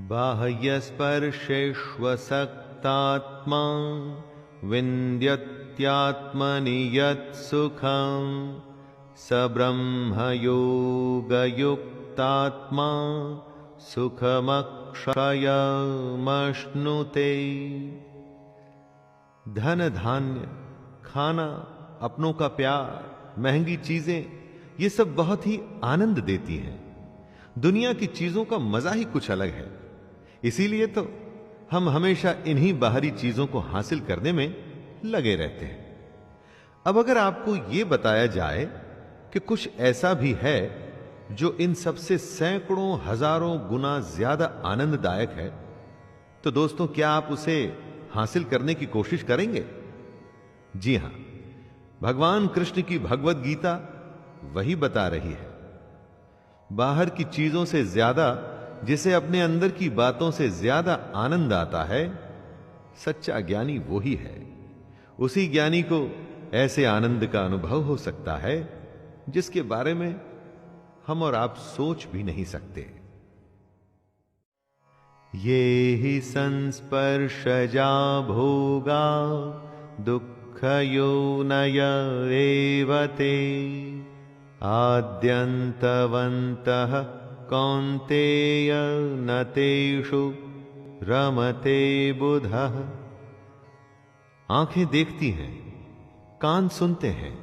बाह्यस्पर्शेष्वसक्तात्मा विन्द्यत्यात्मनि यत्सुखं स ब्रह्मयोगयुक्तात्मा सुखमक्षयमश्नुते। धन धान्य, खाना, अपनों का प्यार, महंगी चीजें, ये सब बहुत ही आनंद देती हैं। दुनिया की चीजों का मजा ही कुछ अलग है। इसीलिए तो हम हमेशा इन्हीं बाहरी चीजों को हासिल करने में लगे रहते हैं। अब अगर आपको यह बताया जाए कि कुछ ऐसा भी है जो इन सबसे सैकड़ों हजारों गुना ज्यादा आनंददायक है, तो दोस्तों क्या आप उसे हासिल करने की कोशिश करेंगे? जी हां, भगवान कृष्ण की भगवत गीता वही बता रही है। बाहर की चीजों से ज्यादा जिसे अपने अंदर की बातों से ज्यादा आनंद आता है, सच्चा ज्ञानी वो ही है। उसी ज्ञानी को ऐसे आनंद का अनुभव हो सकता है जिसके बारे में हम और आप सोच भी नहीं सकते। ये ही संस्पर्शजा भोगा दुःखयोनय एव ते आद्यन्तवन्तः कौन्तेय न तेषु रमते बुधः। आंखें देखती हैं, कान सुनते हैं,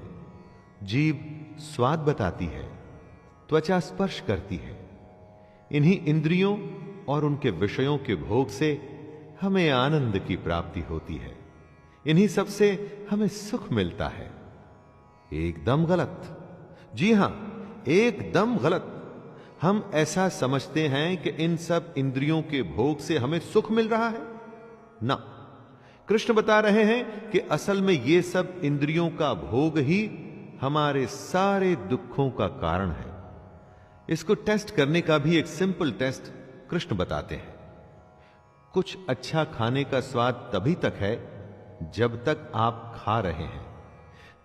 जीभ स्वाद बताती है, त्वचा स्पर्श करती है। इन्हीं इंद्रियों और उनके विषयों के भोग से हमें आनंद की प्राप्ति होती है। इन्हीं सब से हमें सुख मिलता है। एकदम गलत, जी हां, एकदम गलत। हम ऐसा समझते हैं कि इन सब इंद्रियों के भोग से हमें सुख मिल रहा है ना। कृष्ण बता रहे हैं कि असल में ये सब इंद्रियों का भोग ही हमारे सारे दुखों का कारण है। इसको टेस्ट करने का भी एक सिंपल टेस्ट कृष्ण बताते हैं। कुछ अच्छा खाने का स्वाद तभी तक है जब तक आप खा रहे हैं।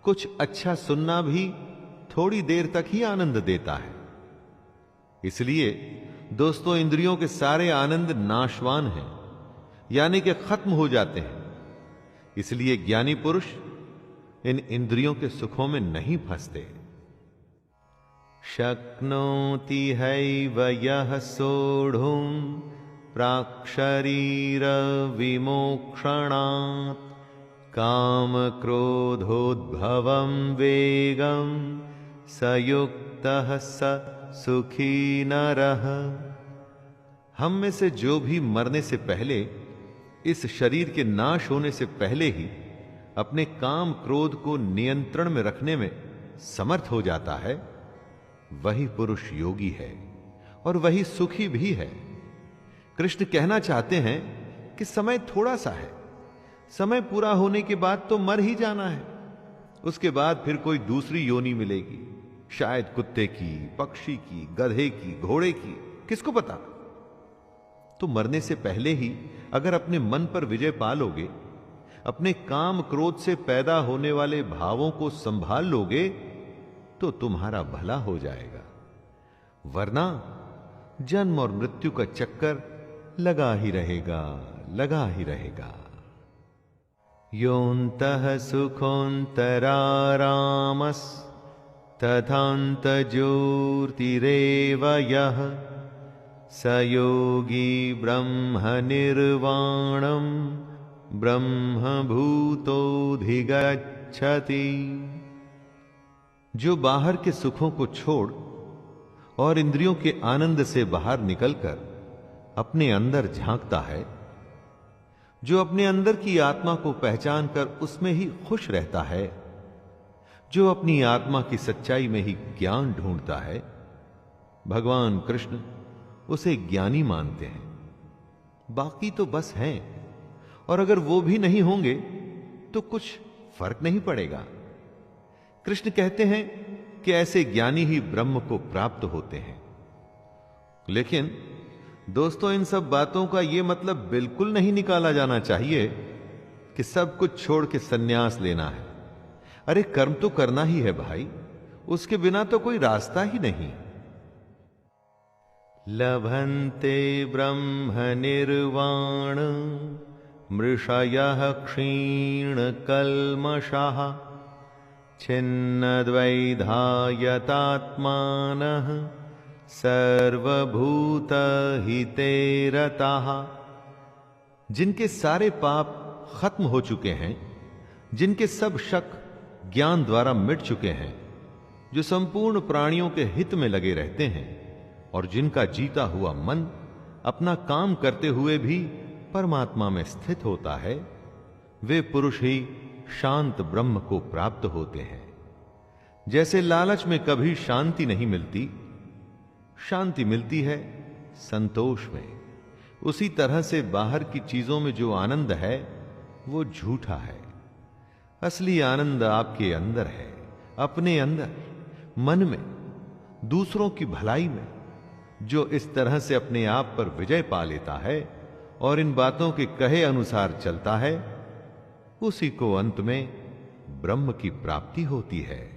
कुछ अच्छा सुनना भी थोड़ी देर तक ही आनंद देता है। इसलिए दोस्तों, इंद्रियों के सारे आनंद नाशवान हैं, यानी कि खत्म हो जाते हैं। इसलिए ज्ञानी पुरुष इन इंद्रियों के सुखों में नहीं फंसते। शक्नोति हैव यः सोढुं प्राक्शरीर विमोक्षणात् काम क्रोधोद्भवं वेगं सयुक्तः स सुखी नरः। हम में से जो भी मरने से पहले, इस शरीर के नाश होने से पहले ही अपने काम क्रोध को नियंत्रण में रखने में समर्थ हो जाता है, वही पुरुष योगी है और वही सुखी भी है। कृष्ण कहना चाहते हैं कि समय थोड़ा सा है। समय पूरा होने के बाद तो मर ही जाना है। उसके बाद फिर कोई दूसरी योनि मिलेगी, शायद कुत्ते की, पक्षी की, गधे की, घोड़े की, किसको पता। तो मरने से पहले ही अगर अपने मन पर विजय पा लोगे, अपने काम क्रोध से पैदा होने वाले भावों को संभाल लोगे, तो तुम्हारा भला हो जाएगा। वरना जन्म और मृत्यु का चक्कर लगा ही रहेगा, लगा ही रहेगा। योऽन्तः सुखोऽन्तरारामस् तथान्तर्ज्योतिरेव यः स योगी ब्रह्मनिर्वाणं ब्रह्मभूतोऽधिगच्छति। जो बाहर के सुखों को छोड़ और इंद्रियों के आनंद से बाहर निकलकर अपने अंदर झांकता है, जो अपने अंदर की आत्मा को पहचान कर उसमें ही खुश रहता है, जो अपनी आत्मा की सच्चाई में ही ज्ञान ढूंढता है, भगवान कृष्ण उसे ज्ञानी मानते हैं। बाकी तो बस हैं, और अगर वो भी नहीं होंगे तो कुछ फर्क नहीं पड़ेगा। कृष्ण कहते हैं कि ऐसे ज्ञानी ही ब्रह्म को प्राप्त होते हैं। लेकिन दोस्तों, इन सब बातों का यह मतलब बिल्कुल नहीं निकाला जाना चाहिए कि सब कुछ छोड़ के सन्यास लेना है। अरे कर्म तो करना ही है भाई, उसके बिना तो कोई रास्ता ही नहीं। लभन्ते ब्रह्म निर्वाण मृषयः क्षीणकल्मषः छिन्नद्वैधायतात्मानः सर्वभूतहिते रताः। जिनके सारे पाप खत्म हो चुके हैं, जिनके सब शक ज्ञान द्वारा मिट चुके हैं, जो संपूर्ण प्राणियों के हित में लगे रहते हैं और जिनका जीता हुआ मन अपना काम करते हुए भी परमात्मा में स्थित होता है, वे पुरुष ही शांत ब्रह्म को प्राप्त होते हैं। जैसे लालच में कभी शांति नहीं मिलती, शांति मिलती है संतोष में, उसी तरह से बाहर की चीजों में जो आनंद है वो झूठा है। असली आनंद आपके अंदर है, अपने अंदर, मन में, दूसरों की भलाई में। जो इस तरह से अपने आप पर विजय पा लेता है और इन बातों के कहे अनुसार चलता है, उसी को अंत में ब्रह्म की प्राप्ति होती है।